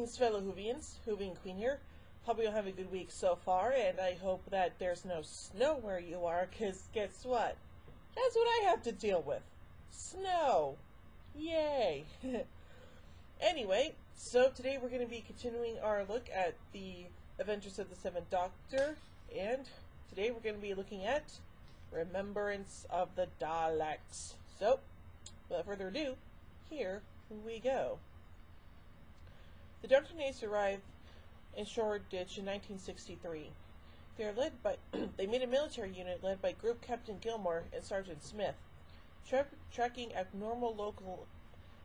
Greetings, fellow Whovians. Whovian Queen here. Hope you'll have a good week so far, and I hope that there's no snow where you are, because guess what? That's what I have to deal with. Snow. Yay. Anyway, so today we're going to be continuing our look at the Adventures of the Seventh Doctor, and today we're going to be looking at Remembrance of the Daleks. So, without further ado, here we go. The Doctor and Ace arrive in Shoreditch in 1963. They are led by they meet a military unit led by Group Captain Gilmore and Sergeant Smith, tracking abnormal local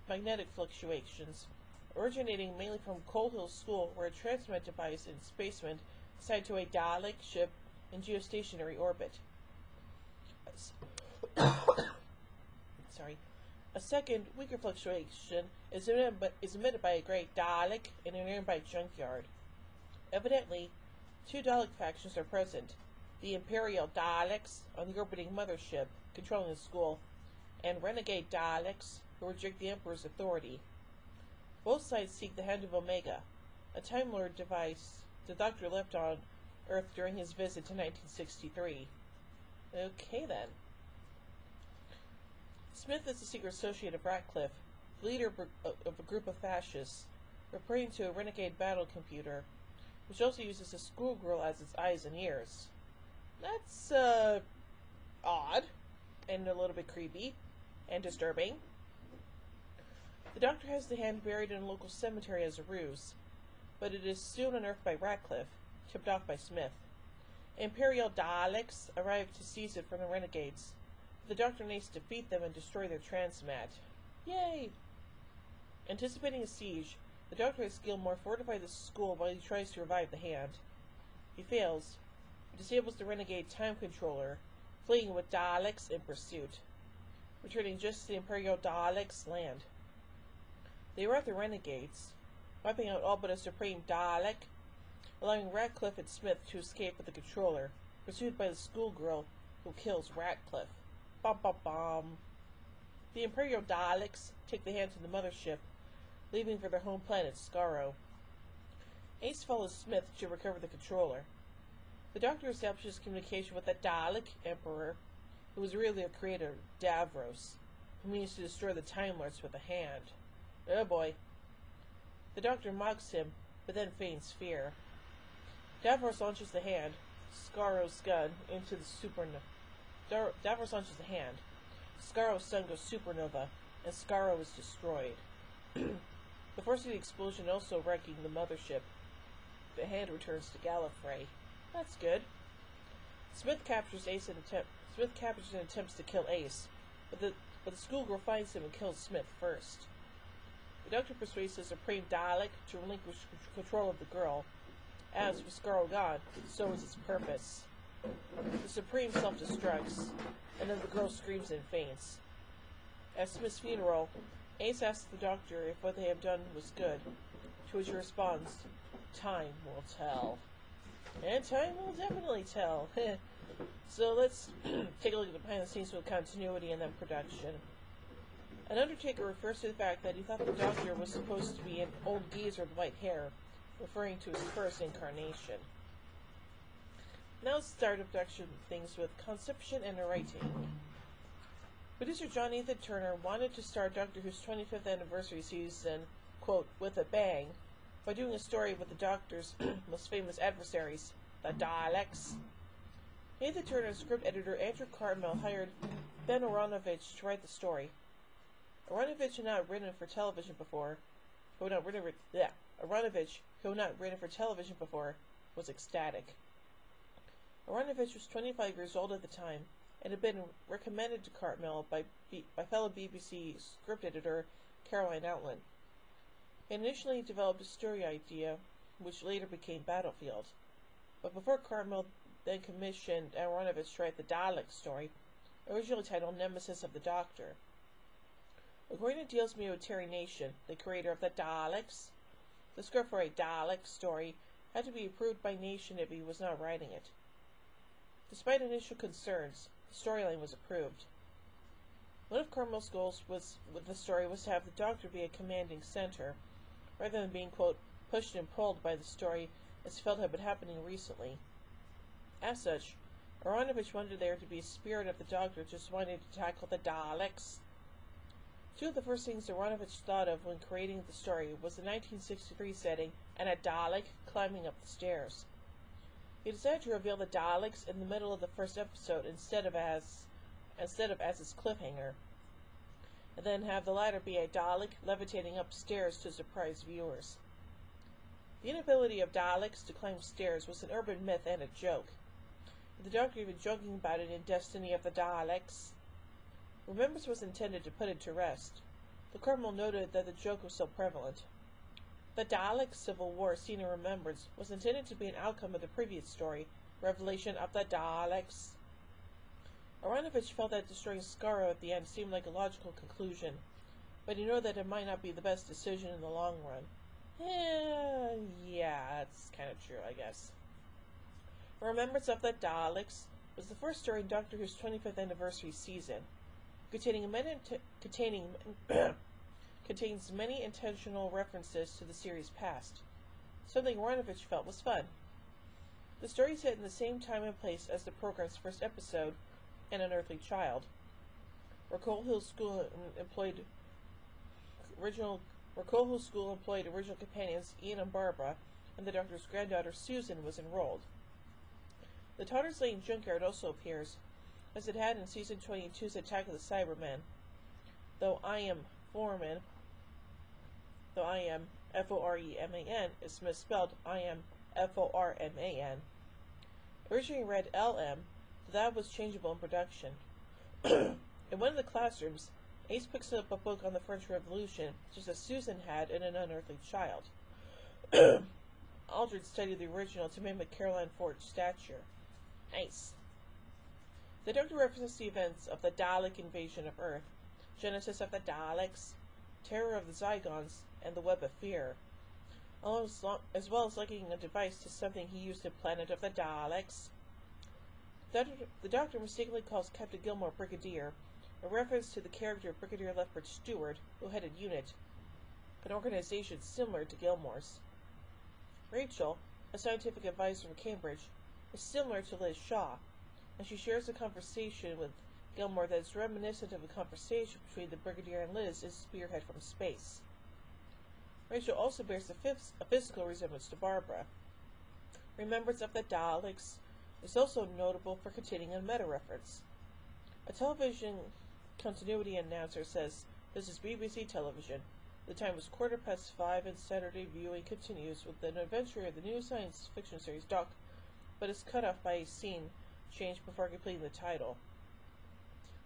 magnetic fluctuations, originating mainly from Coal Hill School, where a transmit device in Spaceman is tied to a Dalek ship in geostationary orbit. A second, weaker fluctuation is emitted by a great Dalek in a nearby junkyard. Evidently, two Dalek factions are present: the Imperial Daleks on the orbiting mothership controlling the school, and renegade Daleks who reject the Emperor's authority. Both sides seek the Hand of Omega, a Time Lord device the Doctor left on Earth during his visit to 1963. Okay then. Smith is the secret associate of Ratcliffe, leader of a group of fascists, reporting to a renegade battle computer, which also uses a schoolgirl as its eyes and ears. That's, odd, and a little bit creepy, and disturbing. The Doctor has the hand buried in a local cemetery as a ruse, but it is soon unearthed by Ratcliffe, tipped off by Smith. Imperial Daleks arrive to seize it from the renegades. The Doctor and Ace defeat them and destroy their transmat. Yay! Anticipating a siege, the Doctor has Gilmore fortify the school while he tries to revive the hand. He fails, but disables the renegade time controller, fleeing with Daleks in pursuit, returning just as the Imperial Daleks land. They rout the renegades, wiping out all but a supreme Dalek, allowing Ratcliffe and Smith to escape with the controller, pursued by the schoolgirl who kills Ratcliffe. Bum bum bum. The Imperial Daleks take the hand to the mothership, leaving for their home planet, Skaro. Ace follows Smith to recover the controller. The Doctor establishes communication with the Dalek Emperor, who is really a creator, Davros, who means to destroy the Time Lords with a hand. Oh boy. The Doctor mocks him, but then feigns fear. Davros launches the hand, Skaro's gun, into the supernova. Davros launches the hand. Skaro's sun goes supernova, and Skaro is destroyed. The force of the explosion also wrecking the mothership. The hand returns to Gallifrey. That's good. Smith captures and attempts to kill Ace, but the schoolgirl finds him and kills Smith first. The Doctor persuades the Supreme Dalek to relinquish control of the girl, as with Skaro gone, so is its purpose. The Supreme self-destructs, and then the girl screams and faints. At Smith's funeral, Ace asks the Doctor if what they have done was good, to which he responds, "Time will tell." And time will definitely tell. So let's take a look at the behind the scenes with continuity and then production. An Undertaker refers to the fact that he thought the Doctor was supposed to be an old geezer with white hair, referring to his first incarnation. Now let's start abduction things with conception and writing. Producer John Ethan Turner wanted to start Doctor Who's 25th anniversary season, quote, with a bang, by doing a story with the Doctor's most famous adversaries, the Daleks. Ethan Turner's script editor Andrew Cartmel hired Ben Aronovich to write the story. Aronovich had not written for television before, Aronovich, who had not written for television before, was ecstatic. Aronovich was 25 years old at the time, and had been recommended to Cartmel by fellow BBC script editor Caroline Outland. He initially developed a story idea, which later became Battlefield. But before Cartmel then commissioned Aronovich to write the Dalek story, originally titled Nemesis of the Doctor. According to deals made with Terry Nation, the creator of the Daleks, the script for a Dalek story had to be approved by Nation if he was not writing it. Despite initial concerns, the storyline was approved. One of Carmel's goals with the story was to have the Doctor be a commanding center, rather than being, quote, pushed and pulled by the story as he felt had been happening recently. As such, Aronovich wanted there to be a spirit of the Doctor just wanting to tackle the Daleks. Two of the first things Aronovich thought of when creating the story was the 1963 setting and a Dalek climbing up the stairs. He decided to reveal the Daleks in the middle of the first episode instead of as its cliffhanger, and then have the latter be a Dalek levitating upstairs to surprise viewers. The inability of Daleks to climb stairs was an urban myth and a joke, with the Doctor even joking about it in Destiny of the Daleks. Remembrance was intended to put it to rest. The Cardinal noted that the joke was so prevalent. The Dalek Civil War scene in Remembrance was intended to be an outcome of the previous story, Revelation of the Daleks. Aronovich felt that destroying Skaro at the end seemed like a logical conclusion, but he knew that it might not be the best decision in the long run. Yeah, that's kind of true, I guess. Remembrance of the Daleks was the first story in Doctor Who's 25th anniversary season, contains many intentional references to the series' past, something Aronovich felt was fun. The story is set in the same time and place as the program's first episode, An Unearthly Child, where Coal Hill School employed original companions Ian and Barbara, and the Doctor's granddaughter Susan was enrolled. The Todders Lane Junkyard also appears, as it had in Season 22's Attack of the Cybermen, though I am F-O-R-E-M-A-N, is misspelled I am F-O-R-M-A-N. Originally read L-M, but that was changeable in production. In one of the classrooms, Ace picks up a book on the French Revolution, just as Susan had in An Unearthly Child. Aldred studied the original to mimic Caroline Ford's stature. Nice. The Doctor references the events of the Dalek invasion of Earth, Genesis of the Daleks, Terror of the Zygons, and the Web of Fear, as well as linking a device to something he used in Planet of the Daleks. The Doctor mistakenly calls Captain Gilmore Brigadier, a reference to the character of Brigadier Lethbridge Stewart, who headed UNIT, an organization similar to Gilmore's. Rachel, a scientific advisor from Cambridge, is similar to Liz Shaw, and she shares a conversation with Gilmore that is reminiscent of a conversation between the Brigadier and Liz in Spearhead from Space. Rachel also bears a physical resemblance to Barbara. Remembrance of the Daleks is also notable for containing a meta-reference. A television continuity announcer says, "This is BBC television. The time is 5:15 and Saturday viewing continues with an adventure of the new science fiction series Doc, but is cut off by a scene change before completing the title."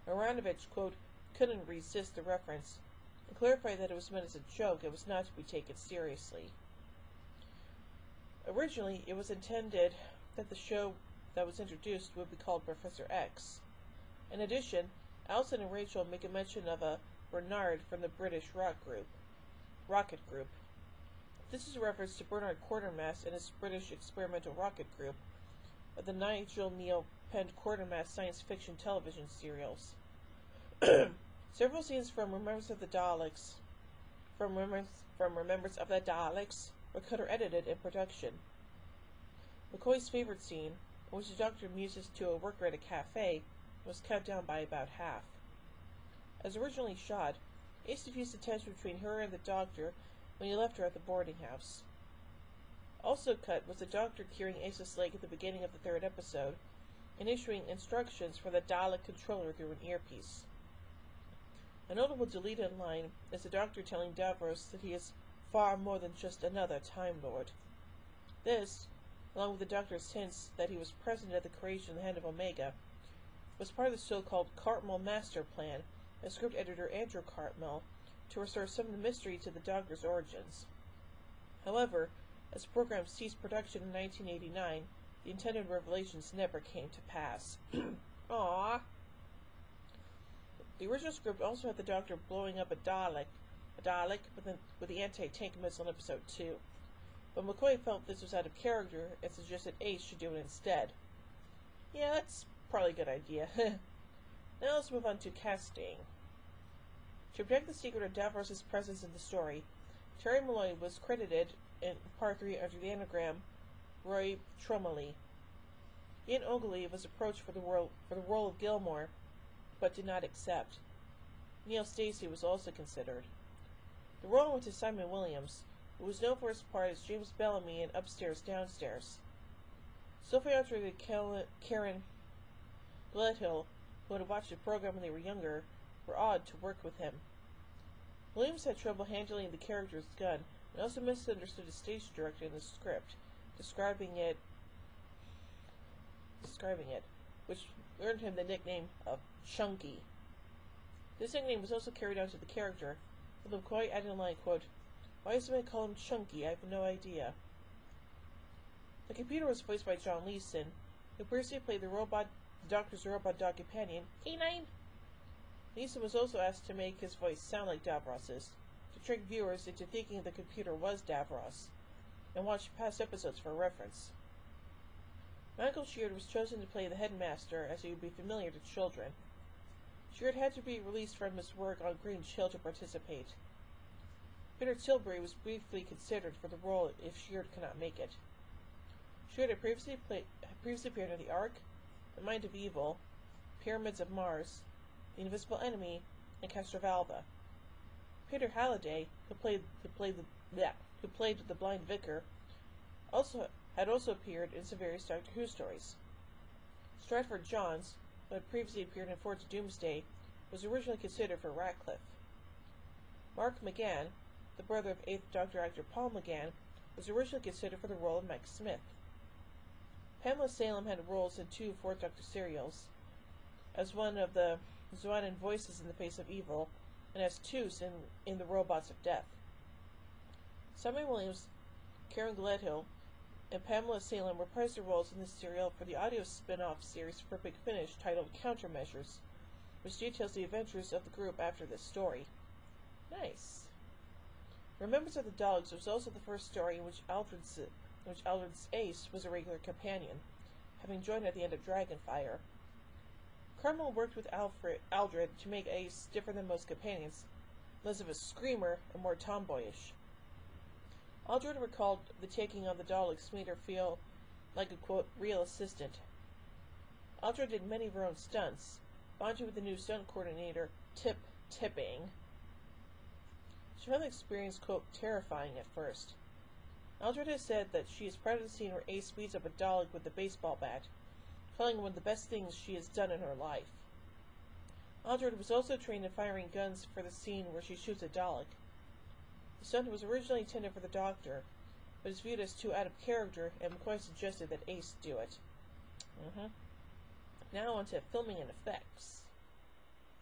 Aronovich, quote, couldn't resist the reference, and clarified that it was meant as a joke and was not to be taken seriously. Originally, it was intended that the show that was introduced would be called Professor X. In addition, Alison and Rachel make a mention of a Bernard from the British rocket group. This is a reference to Bernard Quatermass and his British experimental rocket group, of the Nigel Neal penned Quatermass science fiction television serials. Several scenes from Remembrance of the Daleks were cut or edited in production. McCoy's favorite scene, in which the Doctor muses to a worker at a cafe, was cut down by about half. As originally shot, Ace diffused the tension between her and the Doctor when he left her at the boarding house. Also cut was the Doctor curing Ace's leg at the beginning of the third episode, and issuing instructions for the Dalek controller through an earpiece. A notable deleted line is the Doctor telling Davros that he is far more than just another Time Lord. This, along with the Doctor's hints that he was present at the creation of the Hand of Omega, was part of the so-called Cartmel Master Plan by script editor Andrew Cartmel to restore some of the mystery to the Doctor's origins. However, as the program ceased production in 1989, the intended revelations never came to pass. Aww. The original script also had the Doctor blowing up a Dalek with the anti-tank missile in episode 2, but McCoy felt this was out of character and suggested Ace should do it instead. Yeah, that's probably a good idea. Now let's move on to casting. To protect the secret of Davros' presence in the story, Terry Malloy was credited in Part 3 under the anagram Roy Tromoli. Ian Ogilvy was approached for the role of Gilmore, but did not accept. Neil Stacey was also considered. The role went to Simon Williams, who was known for his part as James Bellamy in Upstairs, Downstairs. Sophie Audrey and Karen Gledhill, who had watched the program when they were younger, were awed to work with him. Williams had trouble handling the character's gun and also misunderstood the stage director in the script, describing it, which earned him the nickname of Chunky. This nickname was also carried out to the character, with him quite adding the line, quote, "Why does somebody call him Chunky? I have no idea." The computer was voiced by John Leeson, who previously played the Doctor's robot dog companion, Canine. Leeson was also asked to make his voice sound like Davros's, to trick viewers into thinking the computer was Davros, and watch past episodes for reference. Michael Sheard was chosen to play the headmaster, as he would be familiar to children. Sheard had to be released from his work on Green Chill to participate. Peter Tilbury was briefly considered for the role if Sheard could not make it. Sheard had previously appeared in The Ark, The Mind of Evil, Pyramids of Mars, The Invisible Enemy, and Castrovalva. Peter Halliday, who played the blind vicar, had also appeared in some various Doctor Who stories. Stratford Johns, who had previously appeared in Forge Doomsday, was originally considered for Ratcliffe. Mark McGann, the brother of 8th Doctor actor Paul McGann, was originally considered for the role of Mike Smith. Pamela Salem had roles in 2 4th Doctor serials, as one of the Zwanan voices in The Face of Evil, and as Toos in The Robots of Death. Simon Williams, Karen Gledhill, and Pamela Salem reprised their roles in this serial for the audio spin-off series for Big Finish titled Countermeasures, which details the adventures of the group after this story. Nice. Remembrance of the Dogs was also the first story in which Aldred's Ace was a regular companion, having joined at the end of Dragonfire. Carmel worked with Aldred to make Ace different than most companions, less of a screamer and more tomboyish. Aldred recalled the taking on the Daleks made her feel like a, quote, real assistant. Aldred did many of her own stunts, bonding with the new stunt coordinator, Tipping. She found the experience, quote, terrifying at first. Aldred has said that she is proud of the scene where Ace beats up a Dalek with a baseball bat, calling it one of the best things she has done in her life. Aldred was also trained in firing guns for the scene where she shoots a Dalek. The stunt was originally intended for the Doctor, but is viewed as too out of character, and McCoy suggested that Ace do it. Now on to filming and effects.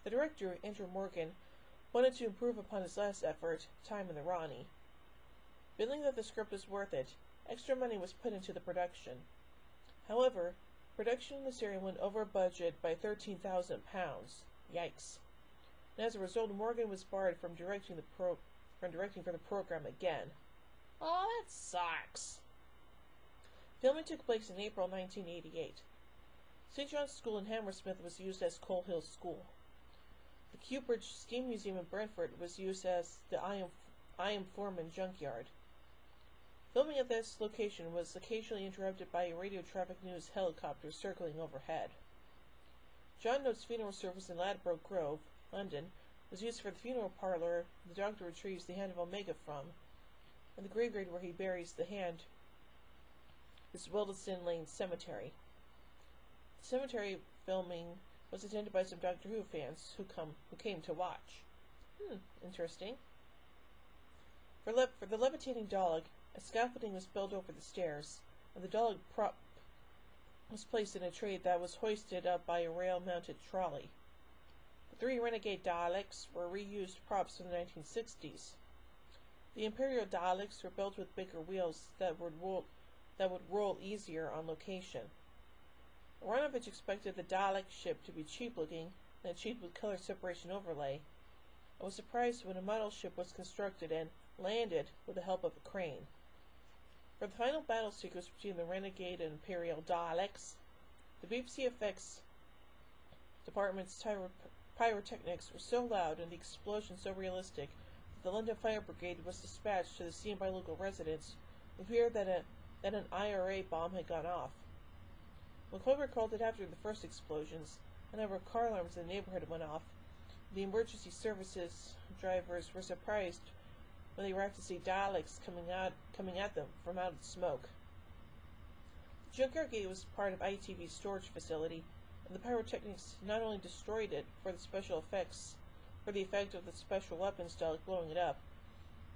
The director, Andrew Morgan, wanted to improve upon his last effort, Time in the Ronnie. Feeling that the script was worth it, extra money was put into the production. However, production in this area went over budget by £13,000. Yikes. And as a result, Morgan was barred from directing for the program again. Oh, that sucks. Filming took place in April 1988. St. John's School in Hammersmith was used as Coal Hill School. The Cupbridge Steam Museum in Brentford was used as the I am Foreman Junkyard. Filming at this location was occasionally interrupted by a radio traffic news helicopter circling overhead. John Note's funeral service in Ladbroke Grove, London, was used for the funeral parlor the Doctor retrieves the Hand of Omega from, and the graveyard where he buries the hand is Weldon Lane Cemetery. The cemetery filming was attended by some Doctor Who fans who came to watch. Interesting. For the levitating Dalek, a scaffolding was built over the stairs, and the Dalek prop was placed in a tray that was hoisted up by a rail-mounted trolley. The 3 renegade Daleks were reused props from the 1960s. The Imperial Daleks were built with bigger wheels that would roll easier on location. Aronovich expected the Dalek ship to be cheap-looking and achieved with color separation overlay, and was surprised when a model ship was constructed and landed with the help of a crane. For the final battle sequence between the Renegade and Imperial Daleks, the BBC Effects Department's pyrotechnics were so loud and the explosion so realistic that the London Fire Brigade was dispatched to the scene by local residents It appeared that an IRA bomb had gone off. When Clover called it after the first explosions, a number of car alarms in the neighborhood went off. The emergency services drivers were surprised when they arrived to see Daleks coming at them from out of the smoke. The junkyard gate was part of ITV's storage facility, and the pyrotechnics not only destroyed it for the effect of the special weapons Dalek blowing it up,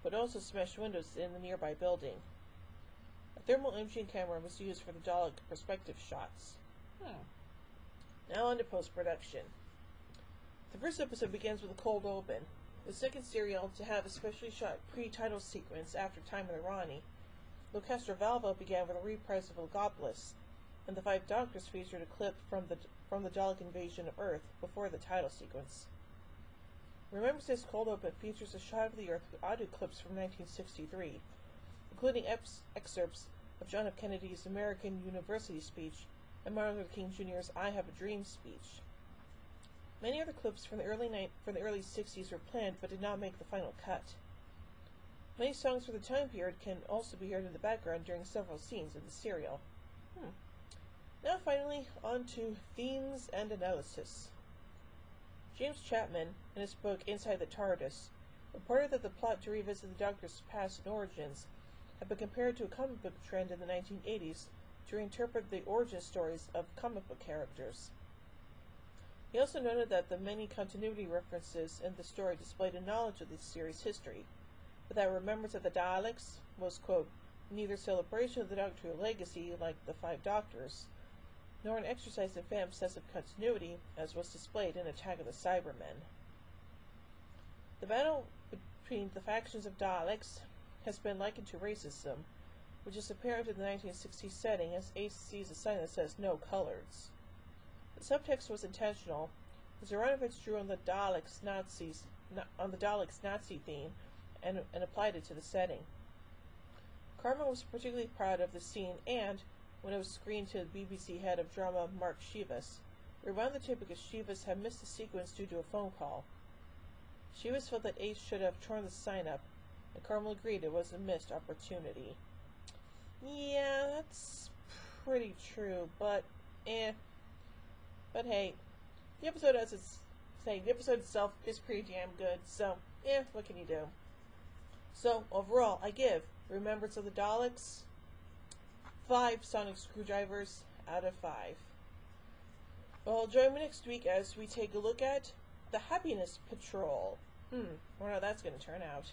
but also smashed windows in the nearby building. A thermal imaging camera was used for the Dalek perspective shots. Now on to post-production. The first episode begins with a cold open. The second serial to have a specially shot pre-title sequence after Time of the Rani. Lo Castrovalvo began with a reprise of Logopolis, and the Five Doctors featured a clip from the Dalek invasion of Earth before the title sequence. Remember Says Cold Open features a shot of the Earth with audio clips from 1963, including excerpts of John F. Kennedy's American University speech and Martin Luther King Jr.'s I Have a Dream speech. Many other clips from the early 60s were planned but did not make the final cut. Many songs from the time period can also be heard in the background during several scenes in the serial. Now finally, on to themes and analysis. James Chapman, in his book Inside the TARDIS, reported that the plot to revisit the Doctor's past and origins had been compared to a comic book trend in the 1980s to reinterpret the origin stories of comic book characters. He also noted that the many continuity references in the story displayed a knowledge of the series' history, but that remembrance of the Daleks was, quote, neither celebration of the Doctorial legacy like the Five Doctors, nor an exercise in fan's sense of continuity as was displayed in Attack of the Cybermen. The battle between the factions of Daleks has been likened to racism, which is apparent in the 1960s setting as Ace sees a sign that says no coloreds. The subtext was intentional, as Aronovich drew on the Daleks' Nazi theme and applied it to the setting. Karma was particularly proud of the scene and, when it was screened to the BBC head of drama Mark Shivas, rewound the tape because Shivas had missed the sequence due to a phone call. Shivas felt that Ace should have torn the sign up, and Carmel agreed it was a missed opportunity. Yeah, that's pretty true, but But hey, the episode itself is pretty damn good, so, what can you do? So, overall, I give Remembrance of the Daleks 5 sonic screwdrivers out of 5. Well, join me next week as we take a look at the Happiness Patrol. Wonder how that's going to turn out.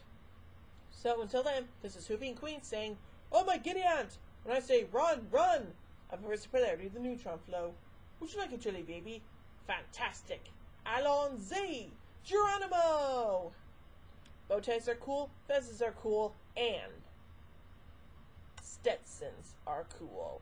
So, until then, this is Hoovy and Queen saying, oh my giddy aunt! When I say run, run! I'm Professor Polarity of the Neutron Flow. Would you like a chili, baby? Fantastic! Allons-y! Geronimo! Bow ties are cool, fezzes are cool, and Stetsons are cool.